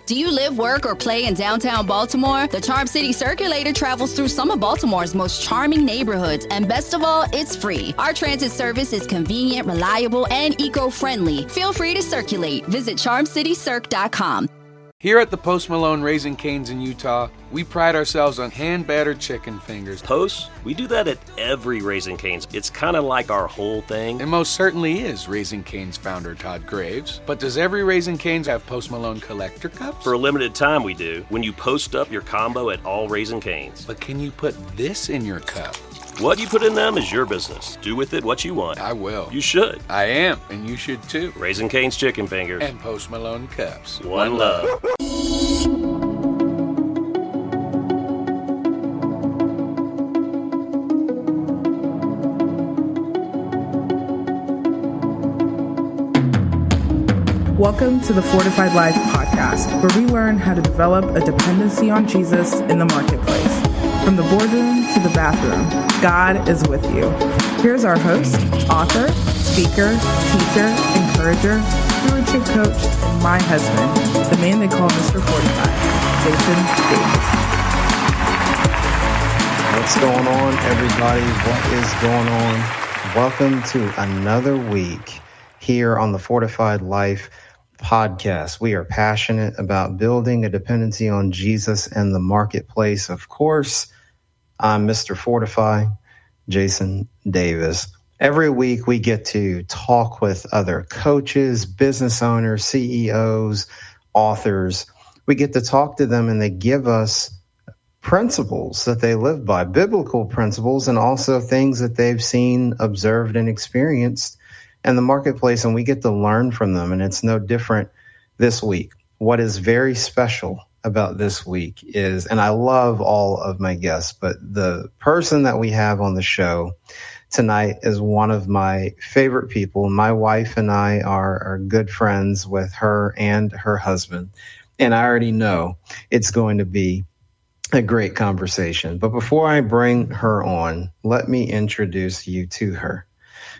Do you live, work, or play in downtown Baltimore? The Charm City Circulator travels through some of Baltimore's most charming neighborhoods, and best of all, it's free. Our transit service is convenient, reliable, and eco-friendly. Feel free to circulate. Visit charmcitycirc.com. Here at the Post Malone Raising Cane's in Utah, we pride ourselves on hand-battered chicken fingers. Post? We do that at every Raising Cane's. It's kind of like our whole thing. It most certainly is Raising Cane's founder Todd Graves. But does every Raising Cane's have Post Malone collector cups? For a limited time we do, when you post up your combo at all Raising Cane's. But can you put this in your cup? What you put in them is your business. Do with it what you want. I will. You should. I am, and you should too. Raising Cane's chicken fingers. And Post Malone cups. One love. Welcome to the Fortified Life podcast, where we learn how to develop a dependency on Jesus in the marketplace. From the boardroom to the bathroom, God is with you. Here's our host, author, speaker, teacher, encourager, stewardship coach, and my husband, the man they call Mr. Fortified, Jason Davis. What's going on, everybody? What is going on? Welcome to another week here on the Fortified Life podcast. We are passionate about building a dependency on Jesus and the marketplace. Of course, I'm Mr. Fortify, Jason Davis. Every week we get to talk with other coaches, business owners, CEOs, authors. We get to talk to them and they give us principles that they live by, biblical principles, and also things that they've seen, observed, and experienced in the marketplace, and we get to learn from them. And it's no different this week. What is very special about this week is, and I love all of my guests, but the person that we have on the show tonight is one of my favorite people. My wife and I are good friends with her and her husband, and I already know it's going to be a great conversation. But before I bring her on, let me introduce you to her.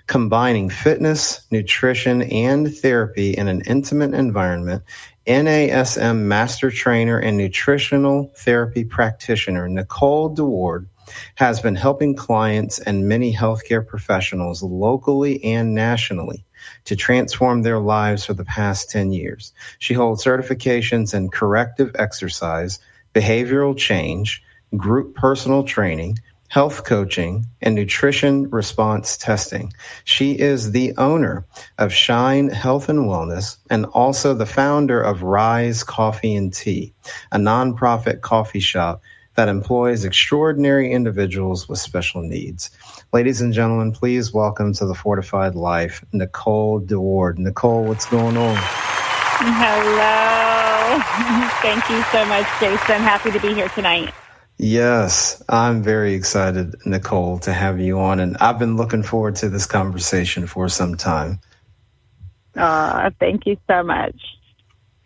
Combining fitness, nutrition, and therapy in an intimate environment, NASM Master Trainer and Nutritional Therapy Practitioner Nicole DeWard has been helping clients and many healthcare professionals locally and nationally to transform their lives for the past 10 years. She holds certifications in corrective exercise, behavioral change, group personal training, health coaching, and nutrition response testing. She is the owner of Shine Health and Wellness and also the founder of Rise Coffee and Tea, a nonprofit coffee shop that employs extraordinary individuals with special needs. Ladies and gentlemen, please welcome to the Fortified Life, Nicole DeWard. Nicole, what's going on? Hello. Thank you so much, Jason. Happy to be here tonight. Yes, I'm very excited, Nicole, to have you on. And I've been looking forward to this conversation for some time. Thank you so much.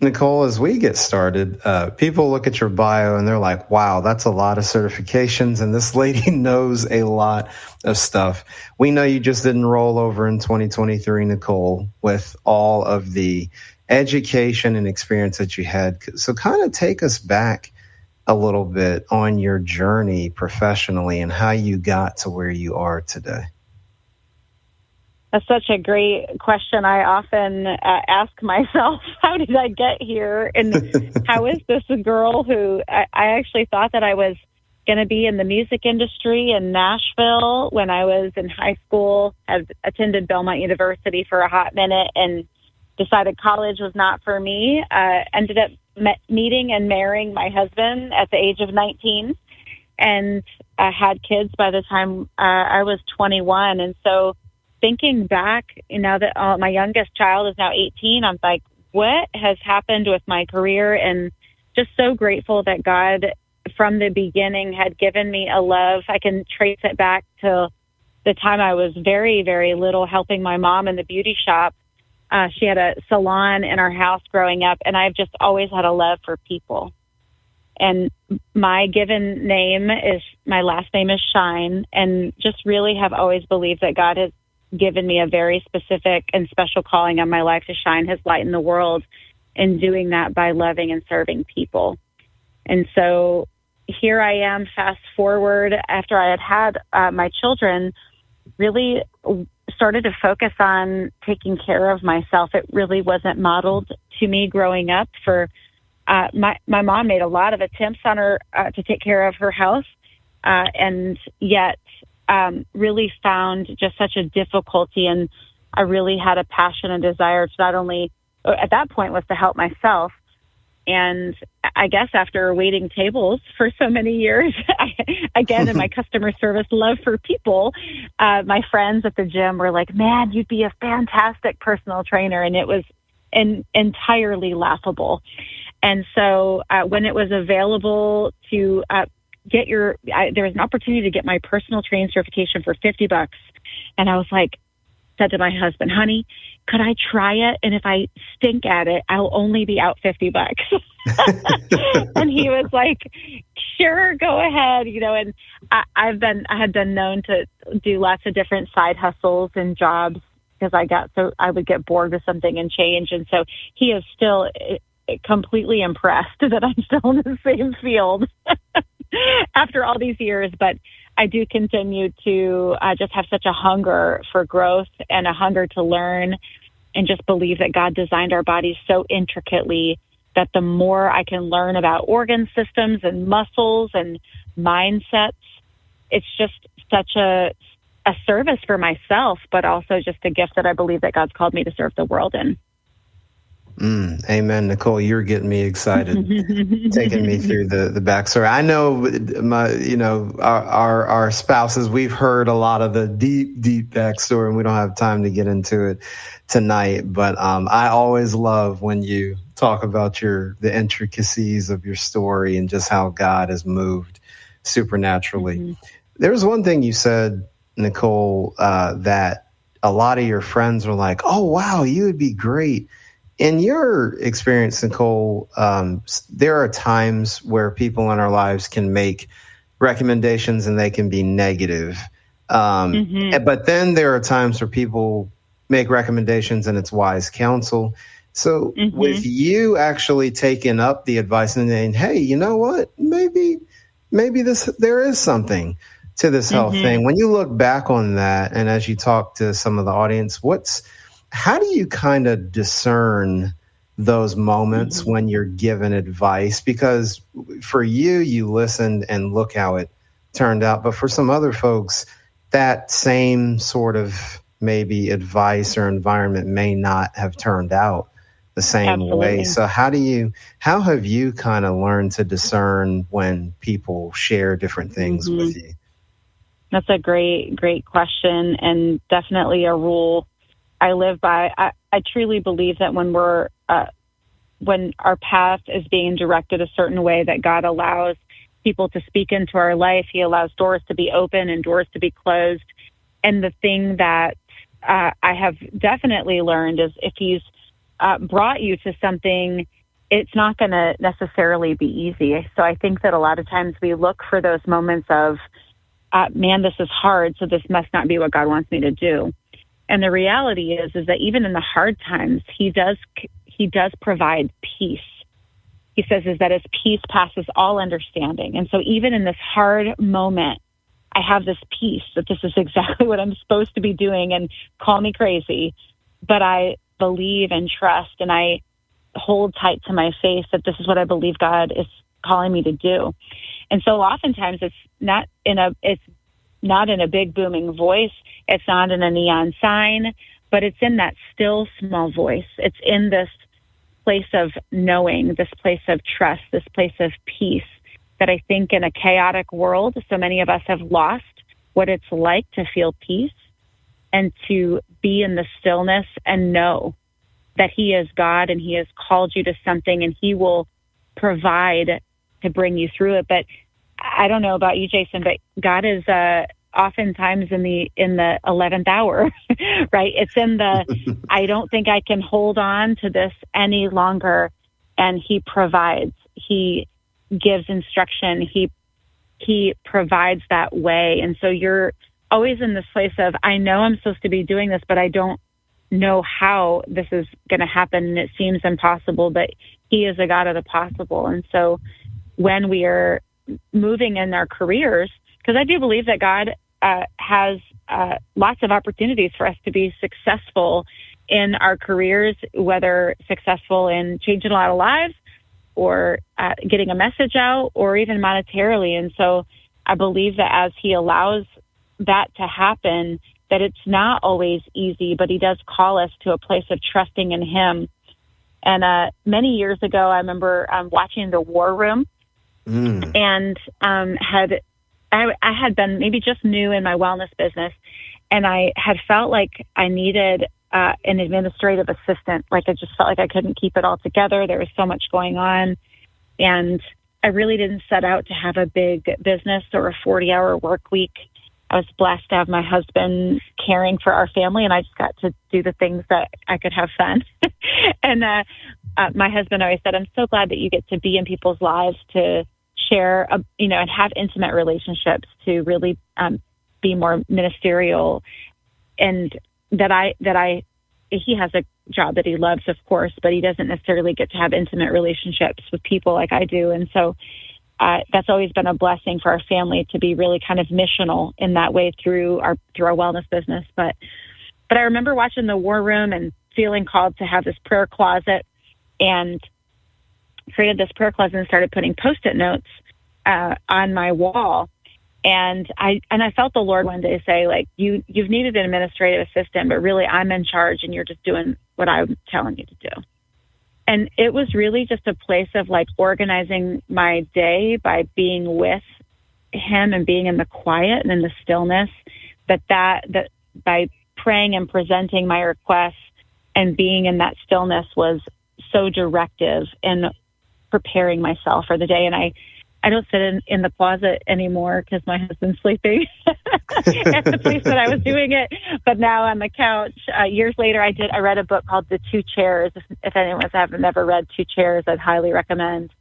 Nicole, as we get started, people look at your bio and they're like, wow, that's a lot of certifications. And this lady knows a lot of stuff. We know you just didn't roll over in 2023, Nicole, with all of the education and experience that you had. So kind of take us back a little bit on your journey professionally and how you got to where you are today. That's such a great question. I often ask myself, how did I get here? And how is this a girl who I actually thought that I was going to be in the music industry in Nashville when I was in high school, had attended Belmont University for a hot minute and decided college was not for me. Ended up meeting and marrying my husband at the age of 19, and I had kids by the time I was 21. And so thinking back, now that my youngest child is now 18, I'm like, what has happened with my career? And just so grateful that God from the beginning had given me a love. I can trace it back to the time I was very, very little, helping my mom in the beauty shop. She had a salon in our house growing up, and I've just always had a love for people. And my given name is, my last name is Shine, and just really have always believed that God has given me a very specific and special calling on my life to shine his light in the world. and doing that by loving and serving people. And so here I am, fast forward, after I had my children, really started to focus on taking care of myself. It really wasn't modeled to me growing up. My mom made a lot of attempts on her to take care of her health, and yet really found just such a difficulty. And I really had a passion and desire to not only, at that point, was to help myself. And I guess after waiting tables for so many years, again, in my customer service love for people, my friends at the gym were like, man, you'd be a fantastic personal trainer. And it was entirely laughable. And so when it was available to there was an opportunity to get my personal training certification for $50. And I was like, said to my husband, honey, could I try it? And if I stink at it, I'll only be out $50. And he was like, sure, go ahead. And I had been known to do lots of different side hustles and jobs because I would get bored with something and change. And so he is still completely impressed that I'm still in the same field after all these years. But I do continue to just have such a hunger for growth and a hunger to learn, and just believe that God designed our bodies so intricately that the more I can learn about organ systems and muscles and mindsets, it's just such a service for myself, but also just a gift that I believe that God's called me to serve the world in. Amen, Nicole. You're getting me excited, taking me through the backstory. I know our spouses, we've heard a lot of the deep backstory, and we don't have time to get into it tonight. But I always love when you talk about the intricacies of your story and just how God has moved supernaturally. Mm-hmm. There was one thing you said, Nicole, that a lot of your friends were like, "Oh, wow, you would be great." In your experience, Nicole, there are times where people in our lives can make recommendations and they can be negative. But then there are times where people make recommendations and it's wise counsel. So with you actually taking up the advice and saying, hey, you know what? Maybe there is something to this health thing. When you look back on that, and as you talk to some of the audience, how do you kind of discern those moments when you're given advice? Because for you listened and look how it turned out. But for some other folks, that same sort of maybe advice or environment may not have turned out the same way. So how have you kind of learned to discern when people share different things with you? That's a great question, and definitely a rule I live by. I truly believe that when when our path is being directed a certain way, that God allows people to speak into our life. He allows doors to be open and doors to be closed. And the thing that I have definitely learned is if He's brought you to something, it's not going to necessarily be easy. So I think that a lot of times we look for those moments of, man, this is hard, so this must not be what God wants me to do. And the reality is that even in the hard times, he does provide peace. He says is that His peace passes all understanding. And so even in this hard moment, I have this peace that this is exactly what I'm supposed to be doing, and call me crazy, but I believe and trust, and I hold tight to my faith that this is what I believe God is calling me to do. And so oftentimes it's not in a big booming voice. It's not in a neon sign, but it's in that still small voice. It's in this place of knowing, this place of trust, this place of peace that I think in a chaotic world, so many of us have lost what it's like to feel peace and to be in the stillness and know that He is God and He has called you to something and He will provide to bring you through it. But I don't know about you, Jason, but God is oftentimes in the 11th hour, right? It's in the, I don't think I can hold on to this any longer. And He provides, He gives instruction. He provides that way. And so you're always in this place of, I know I'm supposed to be doing this, but I don't know how this is going to happen, and it seems impossible, but he is a God of the possible. And so when we are moving in our careers, because I do believe that God has lots of opportunities for us to be successful in our careers, whether successful in changing a lot of lives or getting a message out or even monetarily. And so I believe that as he allows that to happen, that it's not always easy, but he does call us to a place of trusting in him. And many years ago, I remember watching The War Room, and I had been maybe just new in my wellness business, and I had felt like I needed an administrative assistant. Like I just felt like I couldn't keep it all together. There was so much going on, and I really didn't set out to have a big business or a 40-hour work week. I was blessed to have my husband caring for our family, and I just got to do the things that I could have fun. And my husband always said, I'm so glad that you get to be in people's lives to share, and have intimate relationships, to really be more ministerial. And he has a job that he loves, of course, but he doesn't necessarily get to have intimate relationships with people like I do. And so that's always been a blessing for our family, to be really kind of missional in that way through our wellness business. But I remember watching The War Room and feeling called to have this prayer closet, and created this prayer closet and started putting Post-it notes on my wall. And I felt the Lord one day say, like, you've needed an administrative assistant, but really I'm in charge, and you're just doing what I'm telling you to do. And it was really just a place of like organizing my day by being with him and being in the quiet and in the stillness, that by praying and presenting my requests and being in that stillness was so directive in preparing myself for the day. And I don't sit in the closet anymore because my husband's sleeping at the place that I was doing it. But now on the couch, years later, I read a book called The Two Chairs. If anyone's never read Two Chairs, I'd highly recommend.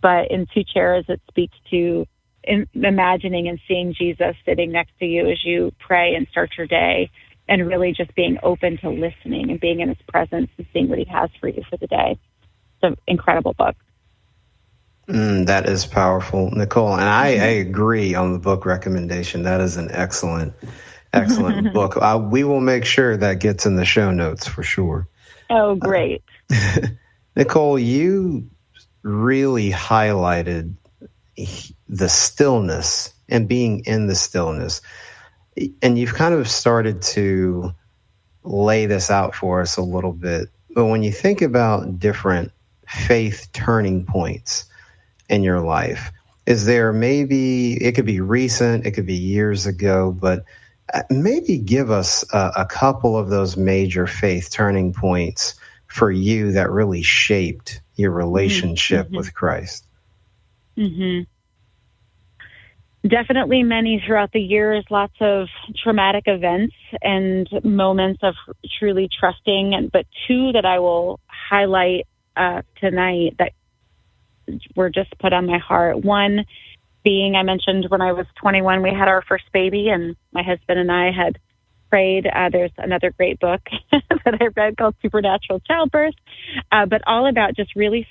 But in Two Chairs, it speaks to imagining and seeing Jesus sitting next to you as you pray and start your day, and really just being open to listening and being in his presence and seeing what he has for you for the day. It's an incredible book. That is powerful, Nicole. And I agree on the book recommendation. That is an excellent book. We will make sure that gets in the show notes for sure. Oh, great. Nicole, you really highlighted the stillness and being in the stillness. And you've kind of started to lay this out for us a little bit. But when you think about different faith turning points in your life, is there maybe, it could be recent, it could be years ago, but maybe give us a couple of those major faith turning points for you that really shaped your relationship with Christ? Definitely many throughout the years, lots of traumatic events and moments of truly trusting. But two that I will highlight tonight that were just put on my heart. One being, I mentioned when I was 21, we had our first baby, and my husband and I had prayed. There's another great book that I read called Supernatural Childbirth, but all about just really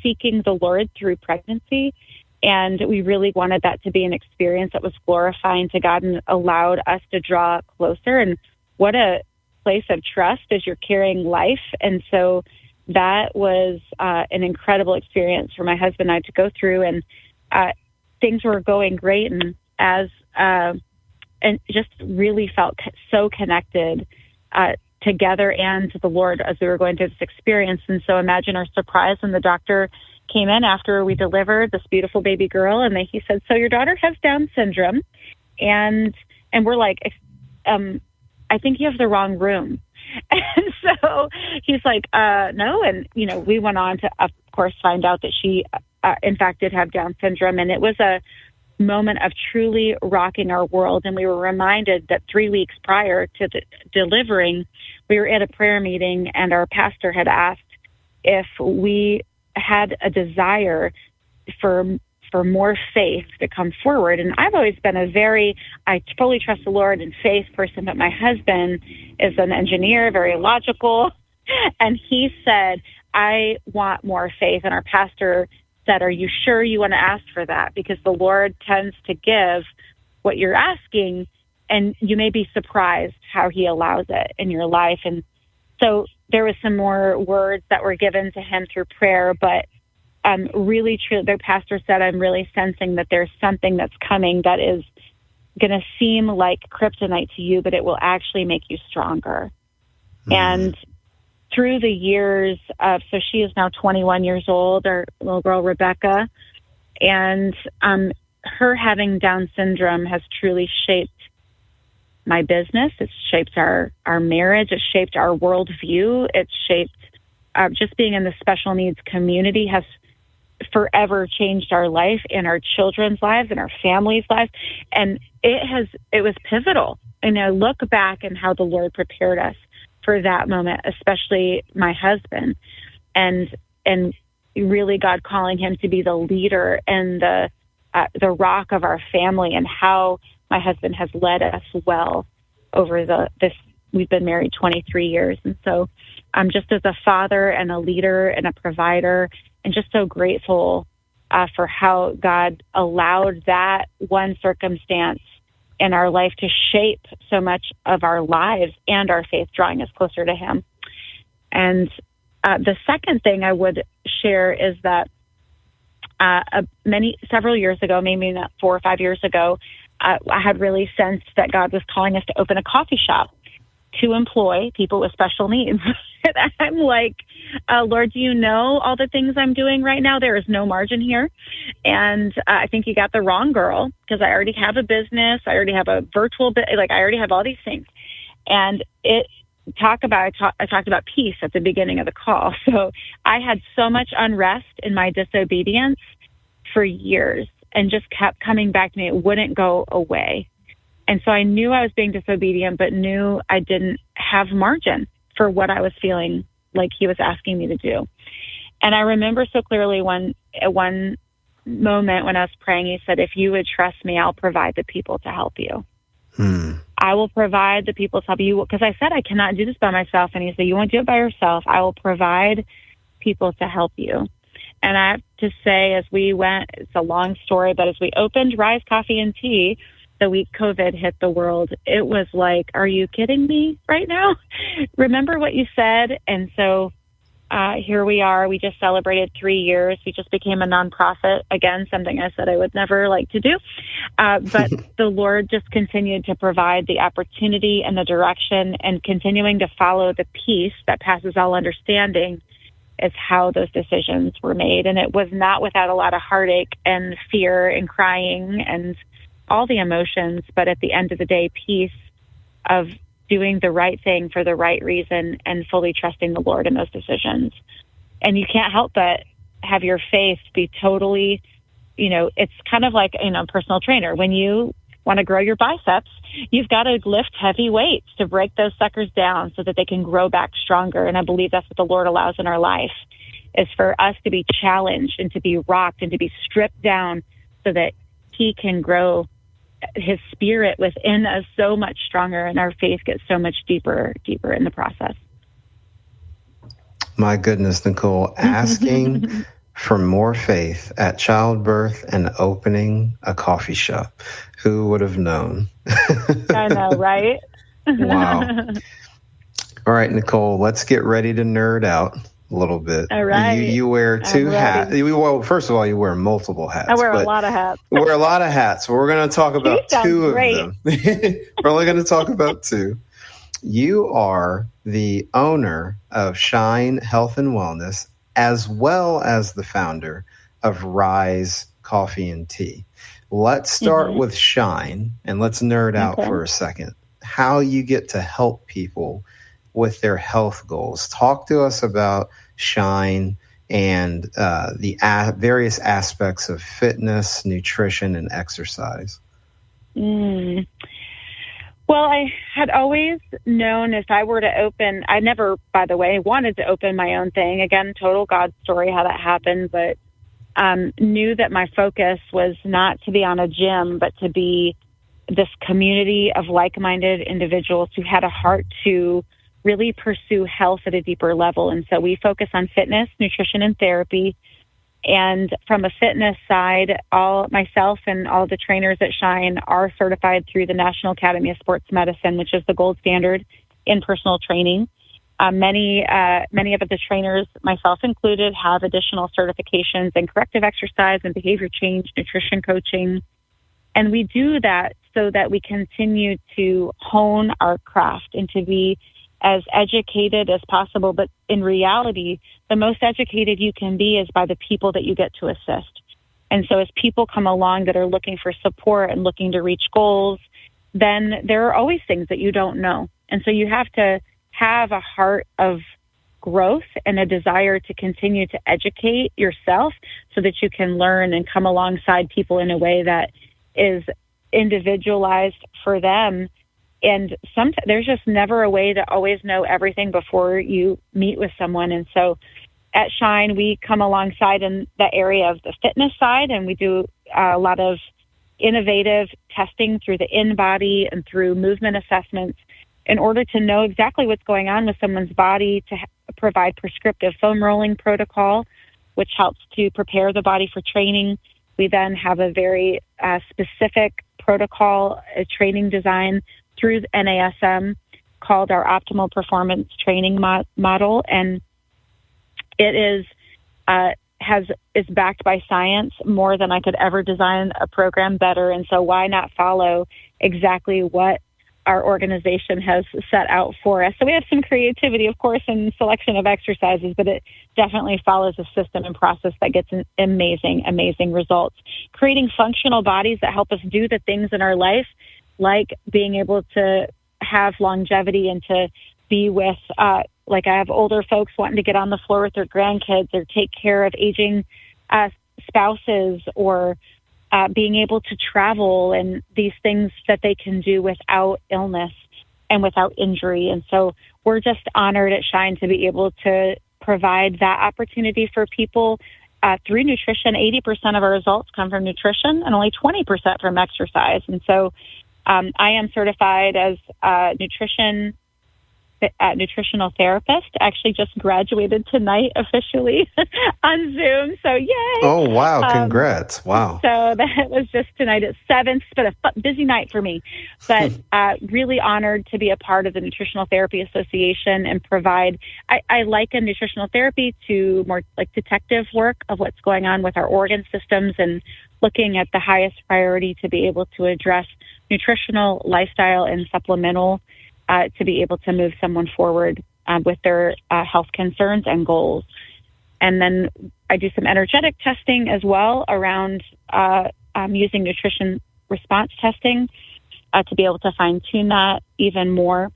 seeking the Lord through pregnancy. And we really wanted that to be an experience that was glorifying to God and allowed us to draw closer. And what a place of trust as you're carrying life. And so that was an incredible experience for my husband and I to go through. And things were going great, and and just really felt so connected together and to the Lord as we were going through this experience. And so imagine our surprise when the doctor came in after we delivered this beautiful baby girl, and he said, "So your daughter has Down syndrome," and we're like, "I think you have the wrong room." And so he's like, "No," and we went on to, of course, find out that she, in fact, did have Down syndrome, and it was a moment of truly rocking our world. And we were reminded that 3 weeks prior to delivering, we were at a prayer meeting, and our pastor had asked if we had a desire for for more faith to come forward. And I've always been I fully trust the Lord and faith person, but my husband is an engineer, very logical. And he said, I want more faith. And our pastor said, are you sure you want to ask for that? Because the Lord tends to give what you're asking, and you may be surprised how he allows it in your life. And so there was some more words that were given to him through prayer, but really true. The pastor said, I'm really sensing that there's something that's coming that is going to seem like kryptonite to you, but it will actually make you stronger. And through the years so she is now 21 years old, our little girl, Rebecca, and her having Down syndrome has truly shaped my business. It's shaped our marriage. It's shaped our worldview. It's shaped just being in the special needs community has forever changed our life and our children's lives and our family's lives. And it was pivotal. And I look back and how the Lord prepared us for that moment, especially my husband, and really God calling him to be the leader and the rock of our family, and how my husband has led us well over we've been married 23 years. And so I'm just as a father and a leader and a provider, and just so grateful for how God allowed that one circumstance in our life to shape so much of our lives and our faith, drawing us closer to him. And the second thing I would share is that several years ago, maybe not 4 or 5 years ago, I had really sensed that God was calling us to open a coffee shop to employ people with special needs. And I'm like, Lord, do you know all the things I'm doing right now? There is no margin here. And I think you got the wrong girl, because I already have a business. I already have a virtual I already have all these things. And I talked about peace at the beginning of the call. So I had so much unrest in my disobedience for years, and just kept coming back to me. It wouldn't go away. And so I knew I was being disobedient, but knew I didn't have margin for what I was feeling like he was asking me to do. And I remember so clearly one moment when I was praying, he said, if you would trust me, I'll provide the people to help you. I will provide the people to help you. Because I said, I cannot do this by myself. And he said, you won't do it by yourself. I will provide people to help you. And I have to say, as we went, it's a long story, but as we opened Rise Coffee and Tea, the week COVID hit the world, it was like, are you kidding me right now? Remember what you said? And so here we are. We just celebrated 3 years. We just became a nonprofit. Again, something I said I would never like to do. But the Lord just continued to provide the opportunity and the direction, and continuing to follow the peace that passes all understanding is how those decisions were made. And it was not without a lot of heartache and fear and crying and all the emotions, but at the end of the day, peace of doing the right thing for the right reason and fully trusting the Lord in those decisions. And you can't help but have your faith be totally, it's kind of like, a personal trainer. When you want to grow your biceps, you've got to lift heavy weights to break those suckers down so that they can grow back stronger. And I believe that's what the Lord allows in our life, is for us to be challenged and to be rocked and to be stripped down so that he can grow his spirit within us so much stronger, and our faith gets so much deeper in the process. My goodness, Nicole, asking for more faith at childbirth and opening a coffee shop. Who would have known? I know, right? Wow. All right, Nicole, let's get ready to nerd out a little bit. All right. You wear two hats. Well, first of all, you wear multiple hats. I wear a lot of hats. Wear a lot of hats. We're going to talk about two of them. We're only going to talk about two. You are the owner of Shine Health and Wellness, as well as the founder of Rise Coffee and Tea. Let's start with Shine, and let's nerd out for a second. How you get to help people with their health goals. Talk to us about Shine and the various aspects of fitness, nutrition, and exercise. Well, I had always known if I were to open, I never, by the way, wanted to open my own thing. Again, total God story how that happened. But knew that my focus was not to be on a gym, but to be this community of like-minded individuals who had a heart to really pursue health at a deeper level. And so we focus on fitness, nutrition, and therapy. And from a fitness side, myself and all the trainers at Shine are certified through the National Academy of Sports Medicine, which is the gold standard in personal training. Many of the trainers, myself included, have additional certifications in corrective exercise and behavior change, nutrition coaching. And we do that so that we continue to hone our craft and to be as educated as possible. But in reality, the most educated you can be is by the people that you get to assist. And so as people come along that are looking for support and looking to reach goals, then there are always things that you don't know. And so you have to have a heart of growth and a desire to continue to educate yourself so that you can learn and come alongside people in a way that is individualized for them. And sometimes there's just never a way to always know everything before you meet with someone. And so at Shine, we come alongside in the area of the fitness side, and we do a lot of innovative testing through the in-body and through movement assessments in order to know exactly what's going on with someone's body, to provide prescriptive foam rolling protocol, which helps to prepare the body for training. We then have a very specific protocol, a training design through the NASM called our Optimal Performance Training Model. And it is backed by science more than I could ever design a program better. And so why not follow exactly what our organization has set out for us? So we have some creativity, of course, in selection of exercises, but it definitely follows a system and process that gets amazing results. Creating functional bodies that help us do the things in our life, like being able to have longevity and to be with, like I have older folks wanting to get on the floor with their grandkids or take care of aging spouses, or being able to travel, and these things that they can do without illness and without injury. And so we're just honored at Shine to be able to provide that opportunity for people through nutrition. 80% of our results come from nutrition and only 20% from exercise. And so I am certified as a nutritional therapist. Actually just graduated tonight officially on Zoom. So yay. Oh, wow. Congrats. Wow. So that was just tonight at 7. It's been a busy night for me, but really honored to be a part of the Nutritional Therapy Association and provide, I liken nutritional therapy to more like detective work of what's going on with our organ systems and looking at the highest priority to be able to address nutritional, lifestyle, and supplemental to be able to move someone forward with their health concerns and goals. And then I do some energetic testing as well around using nutrition response testing to be able to fine-tune that even more.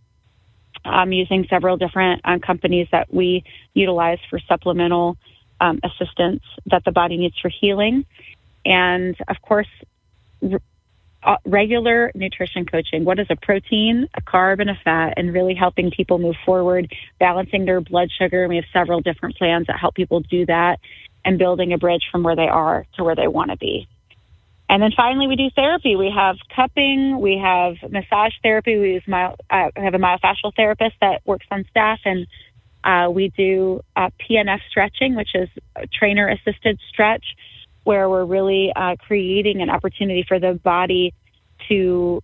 Using several different companies that we utilize for supplemental assistance that the body needs for healing. And, of course, regular nutrition coaching. What is a protein, a carb, and a fat, and really helping people move forward, balancing their blood sugar. We have several different plans that help people do that and building a bridge from where they are to where they want to be. And then finally, we do therapy. We have cupping, we have massage therapy. We have a myofascial therapist that works on staff, and we do PNF stretching, which is trainer-assisted stretch, where we're really creating an opportunity for the body to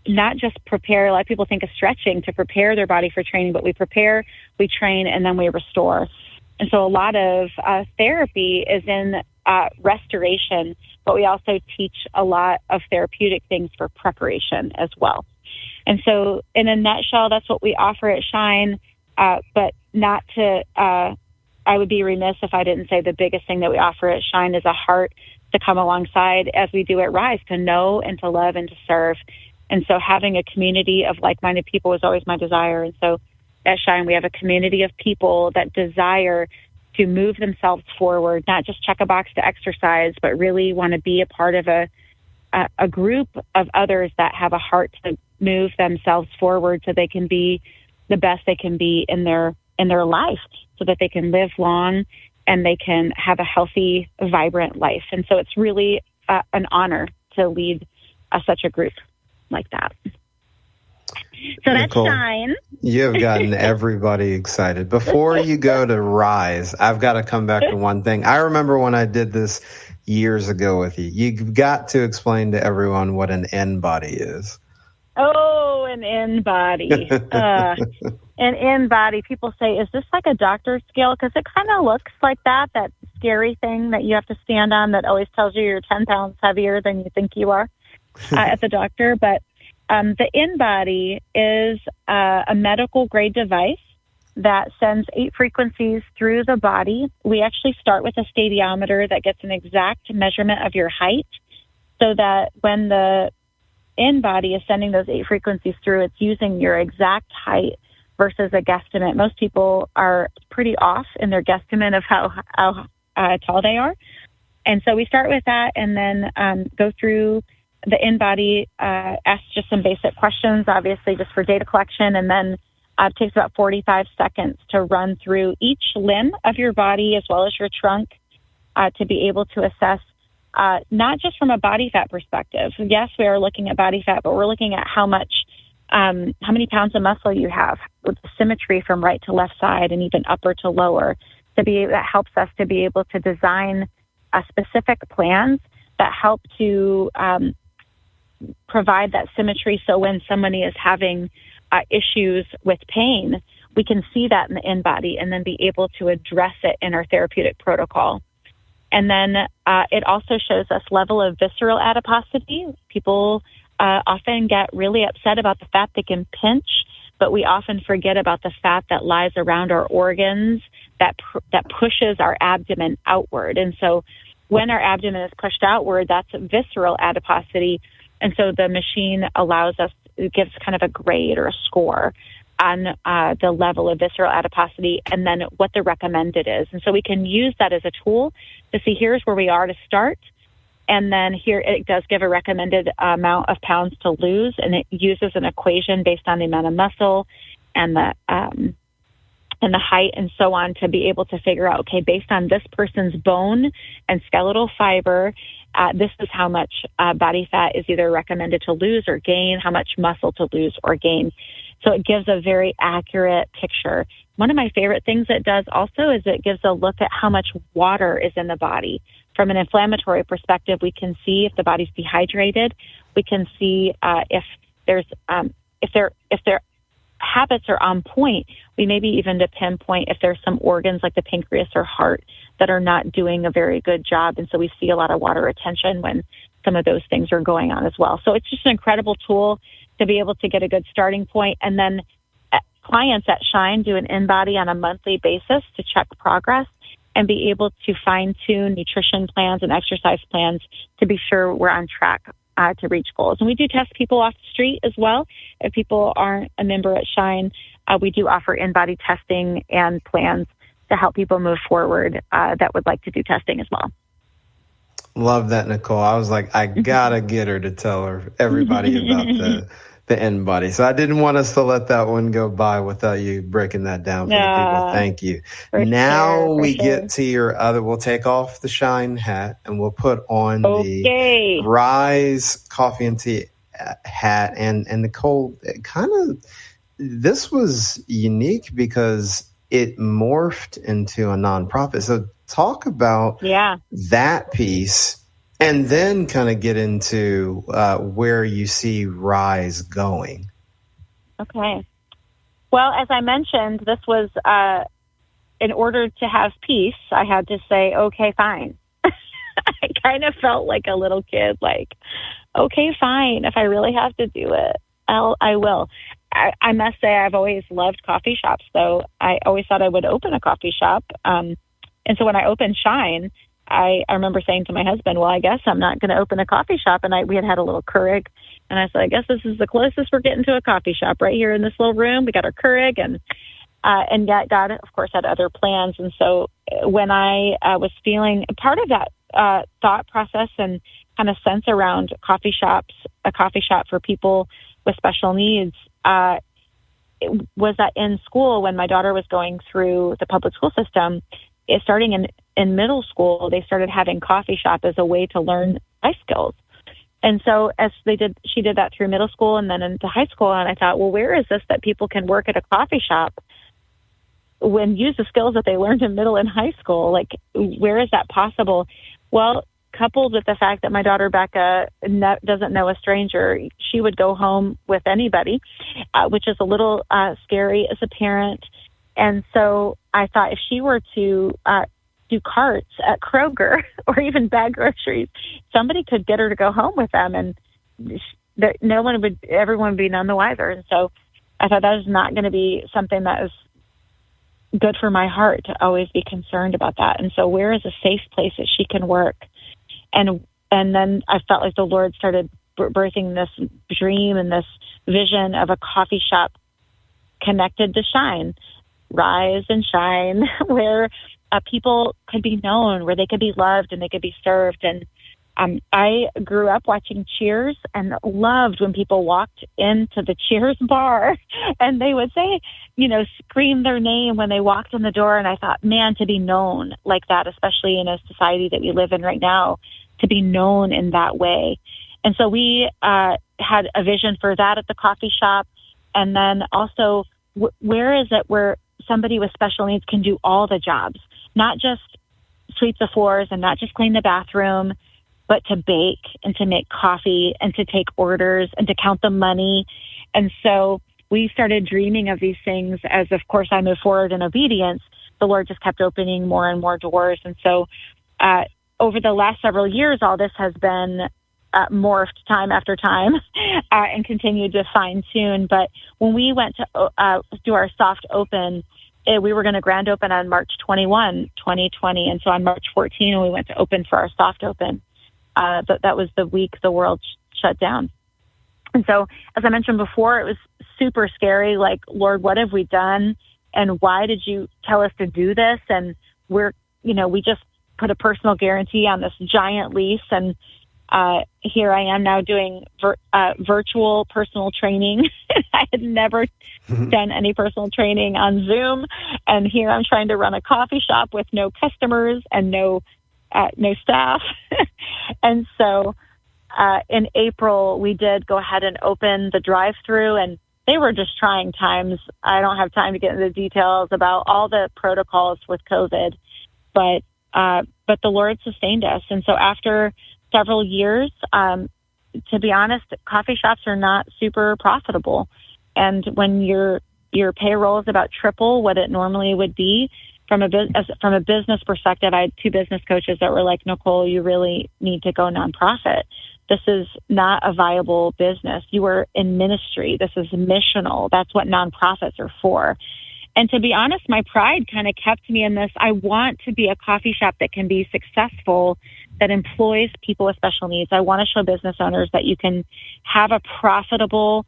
not just prepare. A lot of people think of stretching to prepare their body for training, but we prepare, we train, and then we restore. And so a lot of therapy is in restoration, but we also teach a lot of therapeutic things for preparation as well. And so in a nutshell, that's what we offer at Shine, but not to... I would be remiss if I didn't say the biggest thing that we offer at Shine is a heart to come alongside, as we do at Rise, to know and to love and to serve. And so having a community of like-minded people is always my desire. And so at Shine, we have a community of people that desire to move themselves forward, not just check a box to exercise, but really want to be a part of a group of others that have a heart to move themselves forward so they can be the best they can be in their life, so that they can live long and they can have a healthy, vibrant life. And so it's really an honor to lead such a group like that. So that's Nicole, Shine. You have gotten everybody excited. Before you go to Rise, I've got to come back to one thing. I remember when I did this years ago with you. You've got to explain to everyone what an N-body is. Oh, an N-body. An N-body. People say, is this like a doctor's scale? Because it kind of looks like that scary thing that you have to stand on that always tells you you're 10 pounds heavier than you think you are at the doctor. But the N-body is a medical grade device that sends 8 frequencies through the body. We actually start with a stadiometer that gets an exact measurement of your height, so that when the N-body is sending those 8 frequencies through, it's using your exact height versus a guesstimate. Most people are pretty off in their guesstimate of how tall they are. And so we start with that and then go through the N-body, ask just some basic questions, obviously just for data collection, and then it takes about 45 seconds to run through each limb of your body as well as your trunk to be able to assess not just from a body fat perspective. Yes, we are looking at body fat, but we're looking at how many pounds of muscle you have, with the symmetry from right to left side and even upper to lower. That helps us to be able to design specific plans that help to provide that symmetry. So when somebody is having issues with pain, we can see that in the N-body and then be able to address it in our therapeutic protocol. And then it also shows us level of visceral adiposity. People often get really upset about the fat they can pinch, but we often forget about the fat that lies around our organs that pushes our abdomen outward. And so when our abdomen is pushed outward, that's visceral adiposity. And so the machine it gives kind of a grade or a score on the level of visceral adiposity and then what the recommended is. And so we can use that as a tool to see here's where we are to start. And then here it does give a recommended amount of pounds to lose, and it uses an equation based on the amount of muscle and the height and so on to be able to figure out, okay, based on this person's bone and skeletal fiber, this is how much body fat is either recommended to lose or gain, how much muscle to lose or gain. So it gives a very accurate picture. One of my favorite things it does also is it gives a look at how much water is in the body. From an inflammatory perspective, we can see if the body's dehydrated. We can see if their habits are on point. We maybe even to pinpoint if there's some organs like the pancreas or heart that are not doing a very good job. And so we see a lot of water retention when some of those things are going on as well. So it's just an incredible tool to be able to get a good starting point. And then clients at Shine do an N-body on a monthly basis to check progress and be able to fine-tune nutrition plans and exercise plans to be sure we're on track to reach goals. And we do test people off the street as well. If people aren't a member at Shine, we do offer N-body testing and plans to help people move forward that would like to do testing as well. Love that, Nicole. I was like, I gotta get her to tell everybody about the N-body. So I didn't want us to let that one go by without you breaking that down for the people. Thank you. Now we get to your other, we'll take off the Shine hat and we'll put on the Rise Coffee and Tea hat. And Nicole, this was unique because it morphed into a nonprofit. So talk about that piece and then kind of get into where you see Rise going. Okay. Well, as I mentioned, this was in order to have peace, I had to say, okay, fine. I kind of felt like a little kid, like, okay, fine. If I really have to do it, I will. I must say I've always loved coffee shops, though. I always thought I would open a coffee shop. And so when I opened Shine, I remember saying to my husband, well, I guess I'm not going to open a coffee shop. And we had a little Keurig. And I said, I guess this is the closest we're getting to a coffee shop right here in this little room. We got our Keurig. And yet God, of course, had other plans. And so when I was feeling part of that thought process and kind of sense around coffee shops, a coffee shop for people with special needs, was that in school when my daughter was going through the public school system, starting in middle school, they started having coffee shop as a way to learn life skills. And so she did that through middle school and then into high school. And I thought, well, where is this that people can work at a coffee shop when use the skills that they learned in middle and high school? Like, where is that possible? Well, coupled with the fact that my daughter Becca doesn't know a stranger, she would go home with anybody, which is a little scary as a parent. And so I thought if she were to do carts at Kroger or even bag groceries, somebody could get her to go home with them, and everyone would be none the wiser. And so I thought that was not going to be something that is good for my heart to always be concerned about that. And so where is a safe place that she can work? And then I felt like the Lord started birthing this dream and this vision of a coffee shop connected to Shine, Rise and Shine, where people could be known, where they could be loved and they could be served. And I grew up watching Cheers and loved when people walked into the Cheers bar and they would say, scream their name when they walked in the door. And I thought, man, to be known like that, especially in a society that we live in right now, to be known in that way. And so we had a vision for that at the coffee shop. And then also, where is it where somebody with special needs can do all the jobs, not just sweep the floors and not just clean the bathroom, but to bake and to make coffee and to take orders and to count the money. And so we started dreaming of these things as, of course, I moved forward in obedience. The Lord just kept opening more and more doors. And so over the last several years, all this has been morphed time after time and continued to fine tune. But when we went to do our soft open, we were going to grand open on March 21, 2020. And so on March 14, we went to open for our soft open. But that was the week the world shut down. And so, as I mentioned before, it was super scary. Like, Lord, what have we done? And why did you tell us to do this? And we just put a personal guarantee on this giant lease. And here I am now doing virtual personal training. I had never done any personal training on Zoom. And here I'm trying to run a coffee shop with no customers and no staff. And so in April, we did go ahead and open the drive-through, and they were just trying times. I don't have time to get into the details about all the protocols with COVID, but the Lord sustained us. And so after several years, to be honest, coffee shops are not super profitable. And when your payroll is about triple what it normally would be, from a business perspective, I had two business coaches that were like, Nicole, you really need to go nonprofit. This is not a viable business. You are in ministry. This is missional. That's what nonprofits are for. And to be honest, my pride kind of kept me in this. I want to be a coffee shop that can be successful, that employs people with special needs. I want to show business owners that you can have a profitable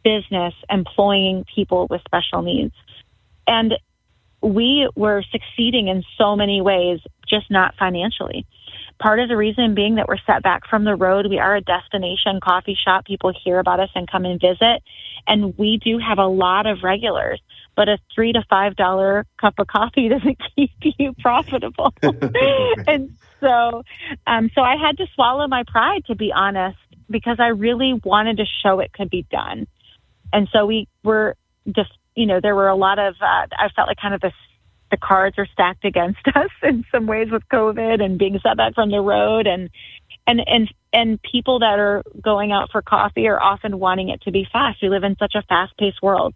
business employing people with special needs. And we were succeeding in so many ways, just not financially. Part of the reason being that we're set back from the road. We are a destination coffee shop. People hear about us and come and visit. And we do have a lot of regulars, but a $3 to $5 cup of coffee doesn't keep you profitable. And so I had to swallow my pride, to be honest, because I really wanted to show it could be done. And so we were just, there were a lot of, I felt like kind of the cards are stacked against us in some ways with COVID and being set back from the road, and people that are going out for coffee are often wanting it to be fast. We live in such a fast-paced world.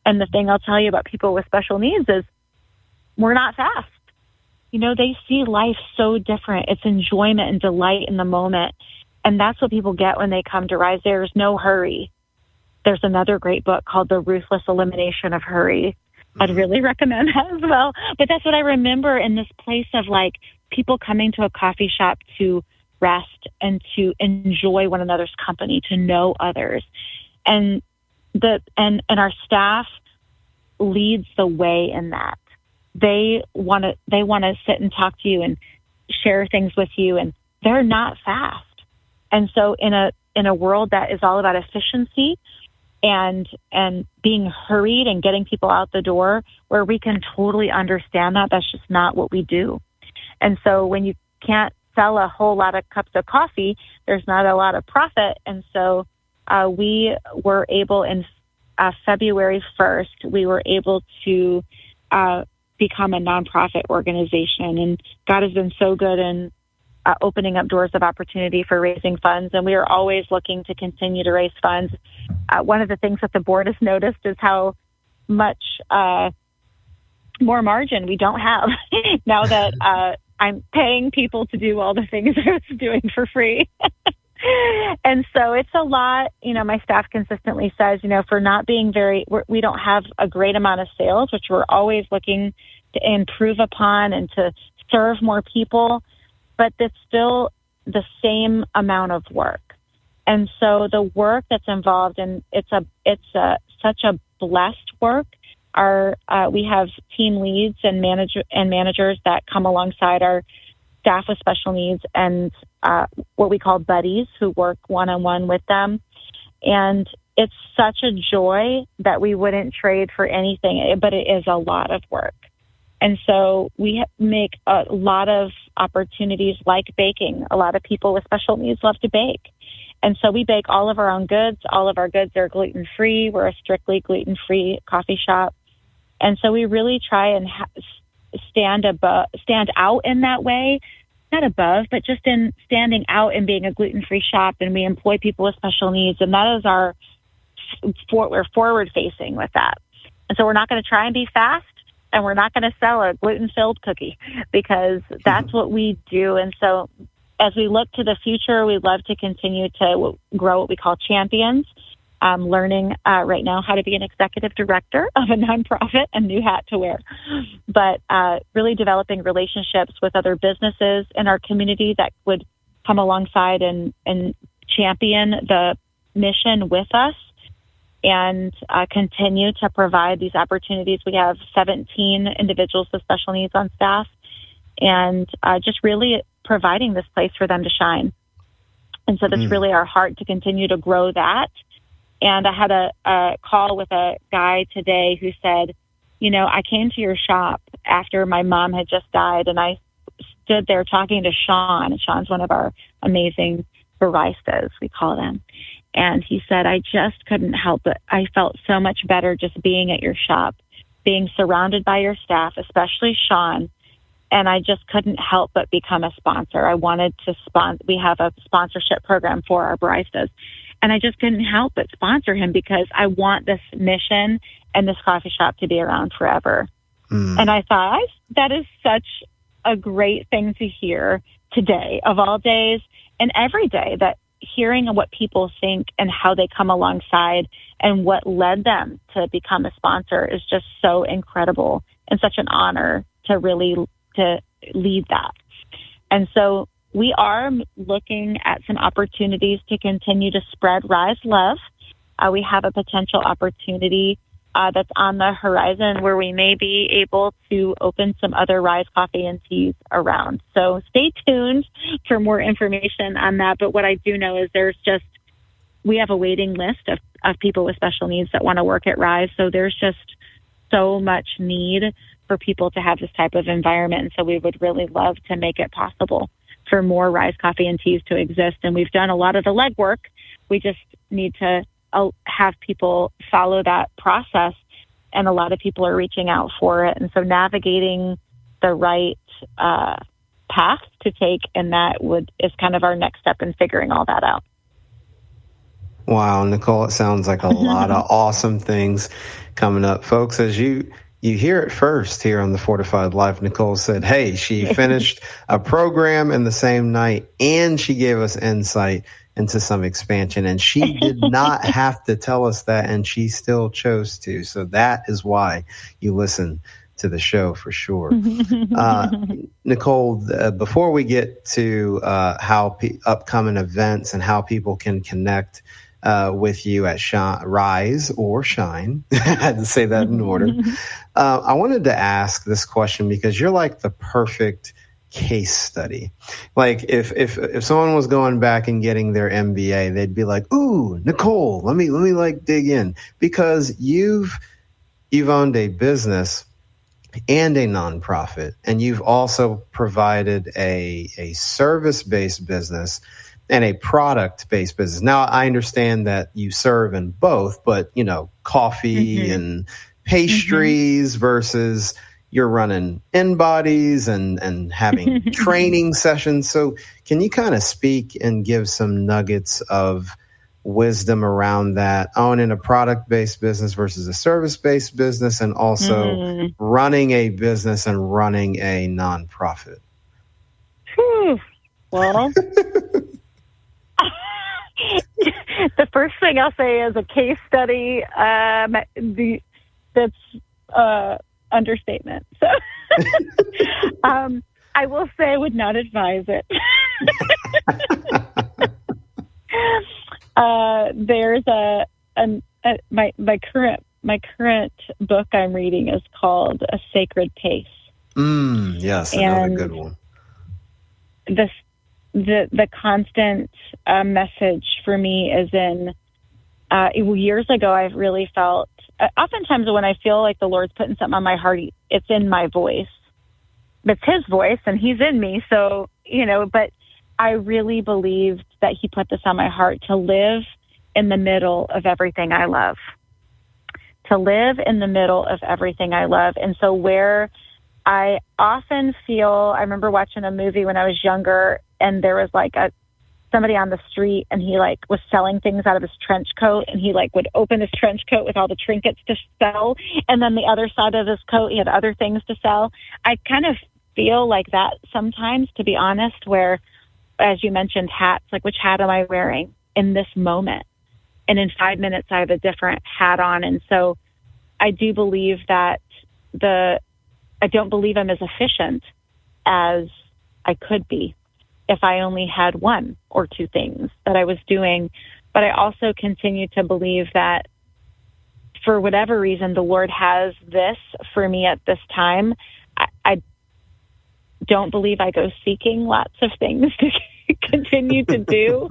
And the thing I'll tell you about people with special needs is we're not fast. They see life so different. It's enjoyment and delight in the moment. And that's what people get when they come to Rise. There's no hurry. There's another great book called The Ruthless Elimination of Hurry. I'd really recommend that as well. But that's what I remember in this place of like people coming to a coffee shop to rest and to enjoy one another's company, to know others. And our staff leads the way in that. They want to sit and talk to you and share things with you, and they're not fast. And so in a world that is all about efficiency and being hurried and getting people out the door, where we can totally understand that. That's just not what we do. And so when you can't sell a whole lot of cups of coffee, there's not a lot of profit. And so we were able in February 1st, we were able to become a nonprofit organization. And God has been so good in opening up doors of opportunity for raising funds. And we are always looking to continue to raise funds. One of the things that the board has noticed is how much more margin we don't have now that I'm paying people to do all the things I was doing for free. And so it's a lot. My staff consistently says, for not being we don't have a great amount of sales, which we're always looking to improve upon and to serve more people, but it's still the same amount of work. And so the work that's involved, and it's such a blessed work. We have team leads and managers that come alongside our staff with special needs, and what we call buddies who work one-on-one with them. And it's such a joy that we wouldn't trade for anything, but it is a lot of work. And so we make a lot of opportunities like baking. A lot of people with special needs love to bake. And so we bake all of our own goods. All of our goods are gluten-free. We're a strictly gluten-free coffee shop. And so we really try and stand out in that way, not above, but just in standing out and being a gluten-free shop. And we employ people with special needs. And that is we're forward-facing with that. And so we're not going to try and be fast, and we're not going to sell a gluten-filled cookie, because that's what we do. And so as we look to the future, we'd love to continue to grow what we call champions. I'm learning right now how to be an executive director of a nonprofit, a new hat to wear. But really developing relationships with other businesses in our community that would come alongside and champion the mission with us, and continue to provide these opportunities. We have 17 individuals with special needs on staff, and just really providing this place for them to shine. And so that's really our heart, to continue to grow that. And I had a call with a guy today who said, I came to your shop after my mom had just died, and I stood there talking to Sean. Sean's one of our amazing baristas, we call them. And he said, I just couldn't help it. I felt so much better just being at your shop, being surrounded by your staff, especially Sean. And I just couldn't help but become a sponsor. I wanted to we have a sponsorship program for our baristas. And I just couldn't help but sponsor him, because I want this mission and this coffee shop to be around forever. And I thought, that is such a great thing to hear today, of all days, and every day, that hearing what people think and how they come alongside and what led them to become a sponsor is just so incredible, and such an honor to really to lead that. And so we are looking at some opportunities to continue to spread Rise Love. We have a potential opportunity that's on the horizon where we may be able to open some other Rise coffee and teas around. So stay tuned for more information on that. But what I do know is we have a waiting list of people with special needs that want to work at Rise. So there's just so much need for people to have this type of environment. And so we would really love to make it possible for more Rise coffee and teas to exist. And we've done a lot of the legwork. We just need to have people follow that process. And a lot of people are reaching out for it. And so navigating the right path to take, and that is kind of our next step in figuring all that out. Wow, Nicole, it sounds like a lot of awesome things coming up. Folks, as you hear it first here on the Fortified Life, Nicole said, hey, she finished a program in the same night, and she gave us insight into some expansion, and she did not have to tell us that, and she still chose to. So that is why you listen to the show for sure. Nicole, before we get to how upcoming events and how people can connect with you at Rise or Shine, I had to say that in order. I wanted to ask this question, because you're like the perfect case study. Like if someone was going back and getting their MBA, they'd be like, "Ooh, Nicole, let me like dig in," because you've owned a business and a nonprofit, and you've also provided a service-based business and a product-based business. Now, I understand that you serve in both, but coffee and pastries versus you're running in-bodies and having training sessions. So can you kind of speak and give some nuggets of wisdom around that, owning a product-based business versus a service-based business, and also running a business and running a nonprofit? Well, the first thing I'll say is a case study. That's understatement. So I will say I would not advise it. There's my current book I'm reading is called A Sacred Pace. Yes, another good one. The constant message for me is in years ago. I've really felt oftentimes when I feel like the Lord's putting something on my heart, it's in my voice. It's His voice, and He's in me. So but I really believed that He put this on my heart to live in the middle of everything I love. To live in the middle of everything I love. And so where I often feel, I remember watching a movie when I was younger, and there was like somebody on the street, and he like was selling things out of his trench coat, and he like would open his trench coat with all the trinkets to sell, and then the other side of his coat, he had other things to sell. I kind of feel like that sometimes, to be honest, where, as you mentioned, hats, like which hat am I wearing in this moment? And in 5 minutes, I have a different hat on. And so I do believe that I don't believe I'm as efficient as I could be if I only had one or two things that I was doing. But I also continue to believe that for whatever reason, the Lord has this for me at this time. I don't believe I go seeking lots of things to continue to do.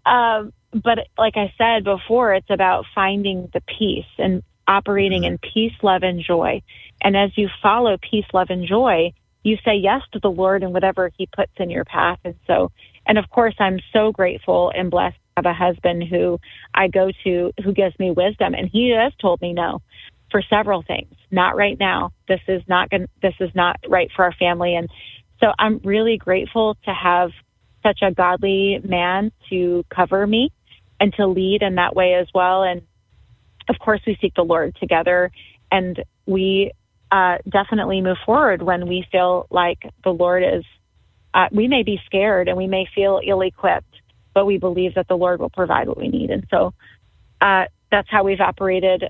But like I said before, it's about finding the peace and operating in peace, love, and joy. And as you follow peace, love, and joy, you say yes to the Lord and whatever He puts in your path. And of course, I'm so grateful and blessed to have a husband who I go to, who gives me wisdom. And he has told me no for several things. Not right now. This is not right for our family. And so I'm really grateful to have such a godly man to cover me and to lead in that way as well. And of course, we seek the Lord together, and we definitely move forward when we feel like the Lord is, we may be scared and we may feel ill-equipped, but we believe that the Lord will provide what we need. And so that's how we've operated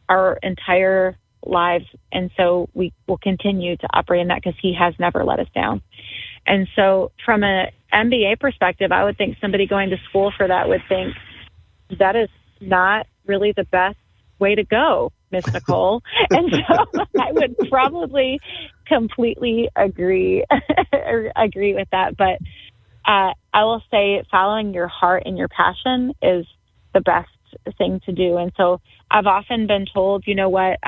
our entire lives. And so we will continue to operate in that because He has never let us down. And so from an MBA perspective, I would think somebody going to school for that would think that is not really the best way to go, Miss Nicole. And so I would probably completely agree with that. But I will say following your heart and your passion is the best thing to do. And so I've often been told, you know what,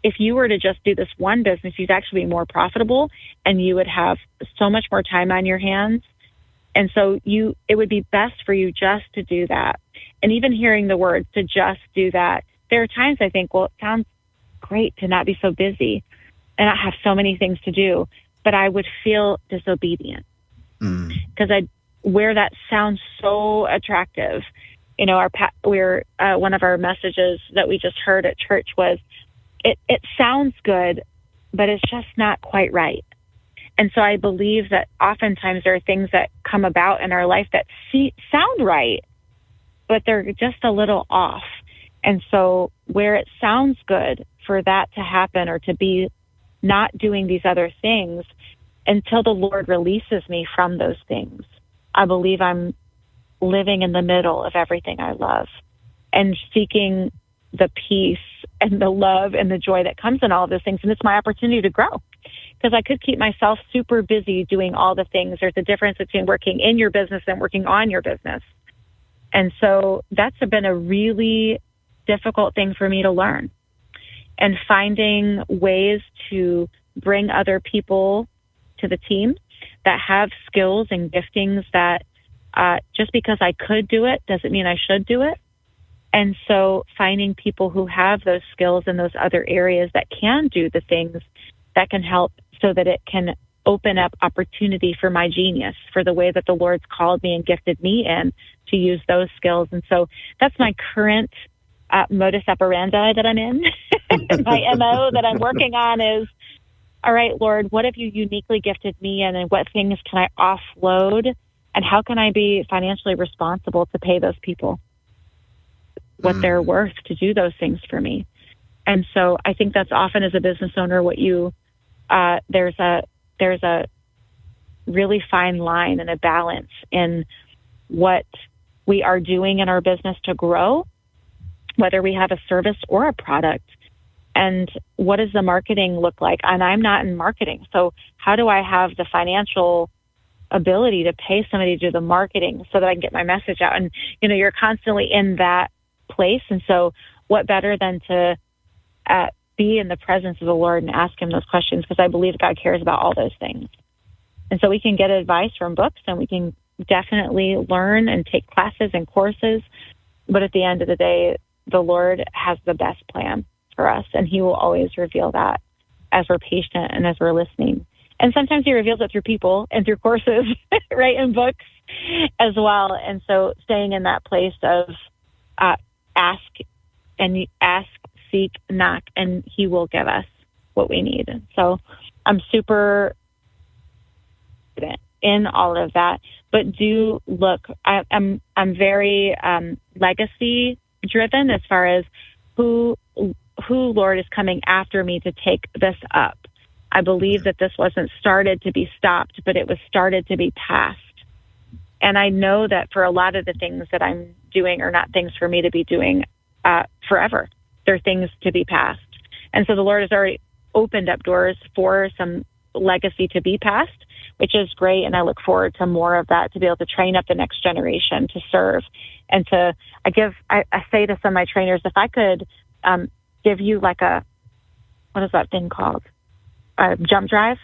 if you were to just do this one business, you'd actually be more profitable and you would have so much more time on your hands. And so it would be best for you just to do that. And even hearing the words to just do that, there are times I think, well, it sounds great to not be so busy and not have so many things to do, but I would feel disobedient because where that sounds so attractive. You know, one of our messages that we just heard at church was, it sounds good, but it's just not quite right. And so I believe that oftentimes there are things that come about in our life that sound right, but they're just a little off. And so where it sounds good for that to happen or to be not doing these other things until the Lord releases me from those things, I believe I'm living in the middle of everything I love and seeking the peace and the love and the joy that comes in all of those things. And it's my opportunity to grow because I could keep myself super busy doing all the things. There's a difference between working in your business and working on your business. And so that's been a really difficult thing for me to learn, and finding ways to bring other people to the team that have skills and giftings that just because I could do it doesn't mean I should do it. And so finding people who have those skills in those other areas that can do the things that can help, so that it can open up opportunity for my genius, for the way that the Lord's called me and gifted me in, to use those skills. And so that's my current modus operandi that I'm in. My MO that I'm working on is, all right, Lord, what have you uniquely gifted me in, and what things can I offload, and how can I be financially responsible to pay those people what they're worth to do those things for me? And so I think that's often, as a business owner, what you there's a really fine line and a balance in what we are doing in our business to grow, whether we have a service or a product, and what does the marketing look like? And I'm not in marketing, so how do I have the financial ability to pay somebody to do the marketing so that I can get my message out? And, you're constantly in that place. And so what better than to be in the presence of the Lord and ask him those questions, because I believe God cares about all those things. And so we can get advice from books, and we can definitely learn and take classes and courses. But at the end of the day, the Lord has the best plan for us, and he will always reveal that as we're patient and as we're listening. And sometimes he reveals it through people and through courses, right, and books as well. And so staying in that place of ask, seek, knock, and he will give us what we need. So I'm super in all of that, but do look, I'm very legacy driven as far as who Lord is coming after me to take this up. I believe that this wasn't started to be stopped, but it was started to be passed. And I know that for a lot of the things that I'm doing are not things for me to be doing forever. They're things to be passed. And so the Lord has already opened up doors for some legacy to be passed, which is great. And I look forward to more of that, to be able to train up the next generation to serve. And I say to some of my trainers, if I could give you like what is that thing called? Jump drive.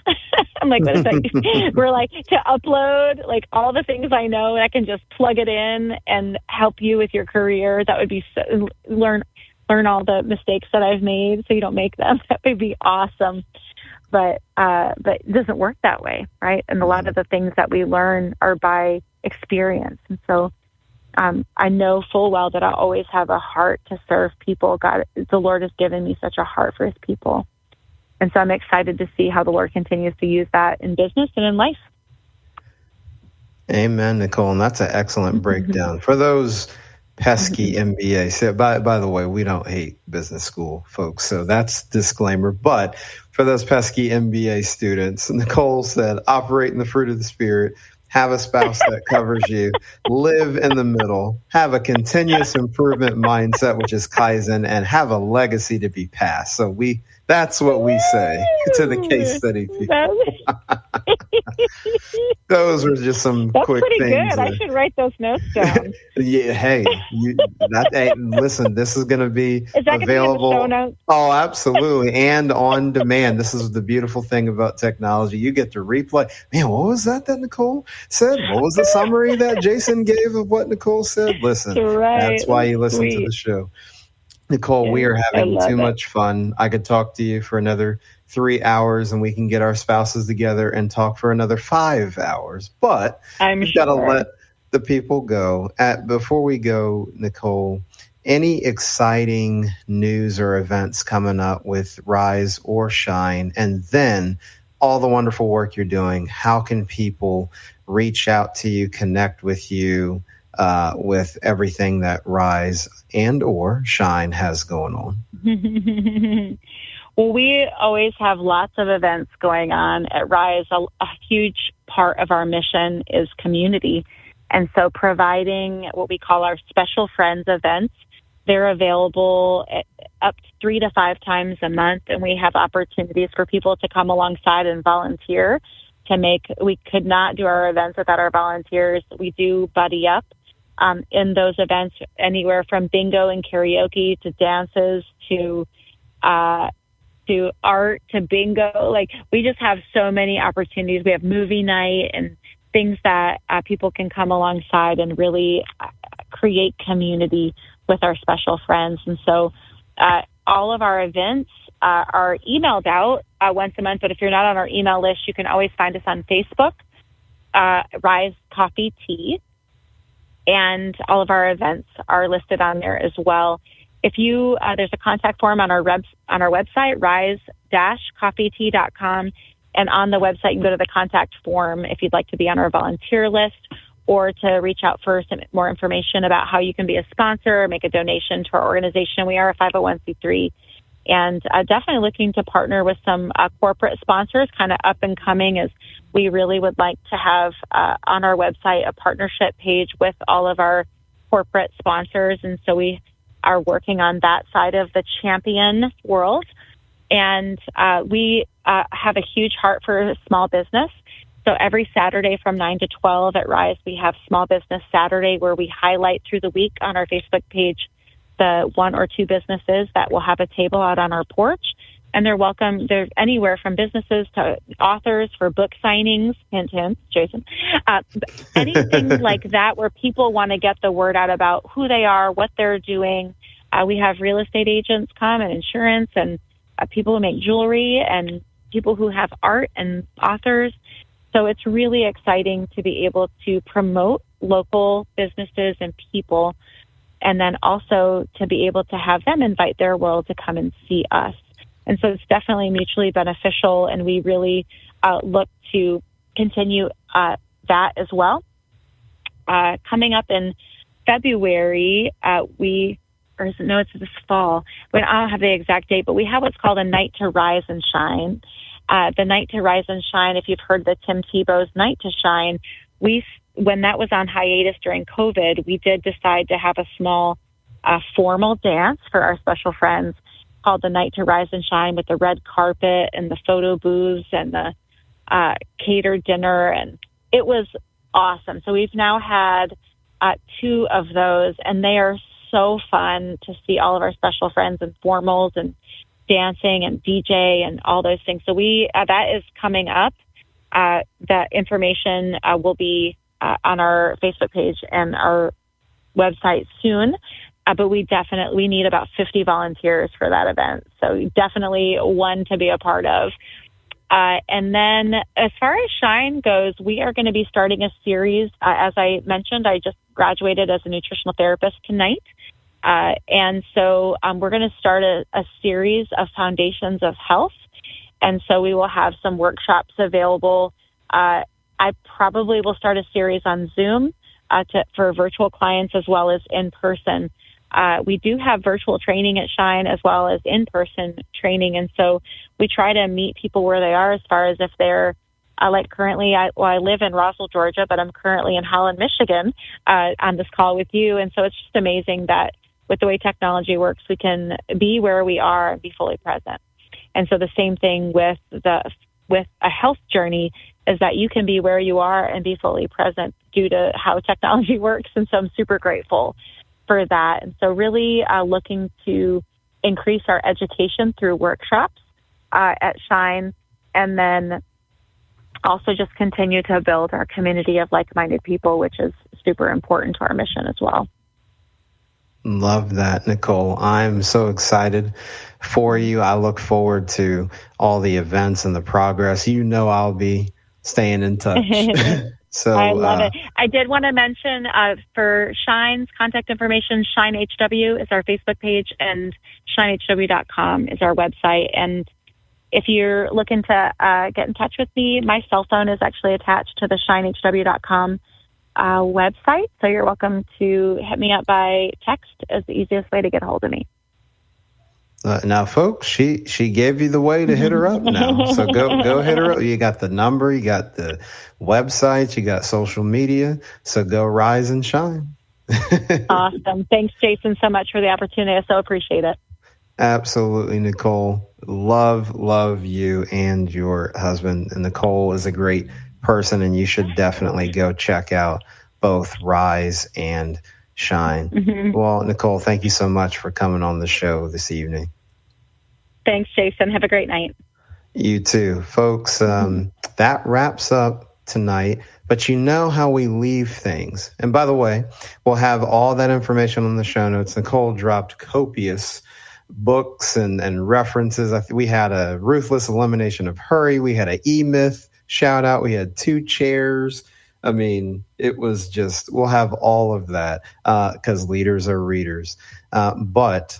I'm like, what is that? We're like, to upload like all the things I know, and I can just plug it in and help you with your career. That would be learn all the mistakes that I've made so you don't make them. That would be awesome. But it doesn't work that way, right? And a lot of the things that we learn are by experience. And so I know full well that I always have a heart to serve people. God, the Lord has given me such a heart for his people. And so I'm excited to see how the Lord continues to use that in business and in life. Amen, Nicole. And that's an excellent breakdown. For those pesky MBA, so by the way, we don't hate business school, folks. So that's disclaimer. But for those pesky MBA students, Nicole said, operate in the fruit of the Spirit, have a spouse that covers you, live in the middle, have a continuous improvement mindset, which is Kaizen, and have a legacy to be passed. So that's what we say to the case study people. Those were just some quick things. That's pretty good. I should write those notes down. Yeah, hey, listen, this is going to be available. Show notes? Oh, absolutely. And on demand. This is the beautiful thing about technology. You get to replay. Man, what was that Nicole said? What was the summary that Jason gave of what Nicole said? Listen, that's why you listen to the show. Nicole, we are having too much fun. I could talk to you for another 3 hours, and we can get our spouses together and talk for another 5 hours. But we've got to let the people go. Before we go, Nicole, any exciting news or events coming up with Rise or Shine, and then all the wonderful work you're doing, how can people reach out to you, connect with you, with everything that Rise and or Shine has going on? Well, we always have lots of events going on at Rise. A huge part of our mission is community. And so providing what we call our special friends events They're available up to 3 to 5 times a month, and we have opportunities for people to come alongside and volunteer we could not do our events without our volunteers. We do buddy up in those events, anywhere from bingo and karaoke to dances to art to bingo. Like, we just have so many opportunities. We have movie night and things that people can come alongside and really create community with our special friends. And so all of our events are emailed out once a month, but if you're not on our email list, you can always find us on Facebook, Rise Coffee Tea, and all of our events are listed on there as well. If you there's a contact form on our website, rise-coffeetea.com, and on the website you can go to the contact form if you'd like to be on our volunteer list, or to reach out for some more information about how you can be a sponsor or make a donation to our organization. We are a 501c3, and definitely looking to partner with some corporate sponsors, kind of up and coming, as we really would like to have on our website a partnership page with all of our corporate sponsors. And so we are working on that side of the champion world. And we have a huge heart for small business. So every Saturday from 9 to 12 at Rise, we have Small Business Saturday, where we highlight through the week on our Facebook page the 1 or 2 businesses that will have a table out on our porch. And they're welcome. They're anywhere from businesses to authors for book signings, hint, hint, Jason, anything like that, where people want to get the word out about who they are, what they're doing. We have real estate agents come, and insurance, and people who make jewelry, and people who have art, and authors. So it's really exciting to be able to promote local businesses and people, and then also to be able to have them invite their world to come and see us. And so it's definitely mutually beneficial, and we really look to continue that as well. Coming up in February, it's this fall. I don't have the exact date, but we have what's called a Night to Rise and Shine. The Night to Rise and Shine, if you've heard the Tim Tebow's Night to Shine, when that was on hiatus during COVID, we did decide to have a small formal dance for our special friends called the Night to Rise and Shine, with the red carpet and the photo booths and the catered dinner. And it was awesome. So we've now had 2 of those, and they are so fun to see all of our special friends and formals and dancing and DJ and all those things. So that is coming up. That information will be on our Facebook page and our website soon. But we need about 50 volunteers for that event. So definitely one to be a part of. And then as far as Shine goes, we are going to be starting a series. As I mentioned, I just graduated as a nutritional therapist tonight. And so we're going to start a series of Foundations of Health. And so we will have some workshops available. I probably will start a series on Zoom for virtual clients as well as in person. We do have virtual training at Shine as well as in-person training. And so we try to meet people where they are, as far as if they're like currently, I live in Roswell, Georgia, but I'm currently in Holland, Michigan on this call with you. And so it's just amazing that with the way technology works, we can be where we are and be fully present. And so the same thing with a health journey is that you can be where you are and be fully present due to how technology works. And so I'm super grateful for that. And so really looking to increase our education through workshops at Shine, and then also just continue to build our community of like-minded people, which is super important to our mission as well. Love that, Nicole. I'm so excited for you. I look forward to all the events and the progress. I'll be staying in touch. So I love it. I did want to mention for Shine's contact information, Shine HW is our Facebook page, and shinehw.com is our website. And if you're looking to get in touch with me, my cell phone is actually attached to the shinehw.com website. So you're welcome to hit me up by text as the easiest way to get a hold of me. Now, folks, she gave you the way to hit her up now. So go hit her up. You got the number, you got the website, you got social media. So go rise and shine. Awesome. Thanks, Jason, so much for the opportunity. I so appreciate it. Absolutely, Nicole. Love you and your husband. And Nicole is a great person, and you should definitely go check out both Rise and Shine. Mm-hmm. Well, Nicole, thank you so much for coming on the show this evening. Thanks, Jason. Have a great night. You too. Folks, that wraps up tonight. But you know how we leave things. And by the way, we'll have all that information on the show notes. Nicole dropped copious books and references. We had a Ruthless Elimination of Hurry. We had an E-Myth shout out. We had 2 chairs. I mean, it was just, we'll have all of that because leaders are readers. But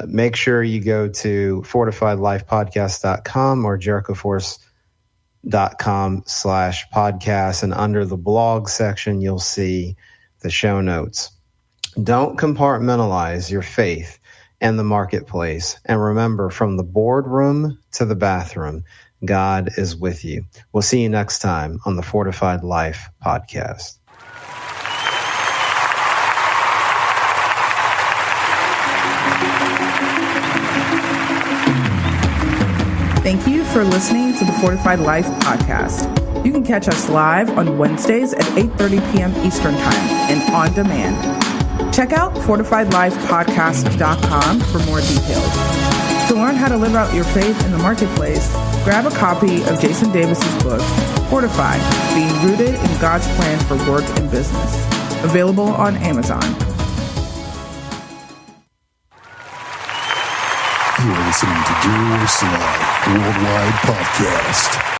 make sure you go to fortifiedlifepodcast.com or jerichoforce.com/podcast, and under the blog section, you'll see the show notes. Don't compartmentalize your faith and the marketplace. And remember, from the boardroom to the bathroom, God is with you. We'll see you next time on the Fortified Life podcast. Thank you for listening to the Fortified Life podcast. You can catch us live on Wednesdays at 8:30 p.m. Eastern Time and on demand. Check out fortifiedlifepodcast.com for more details. To learn how to live out your faith in the marketplace, grab a copy of Jason Davis's book, Fortified, Being Rooted in God's Plan for Work and Business. Available on Amazon. You're listening to Jerusalem Worldwide Podcast.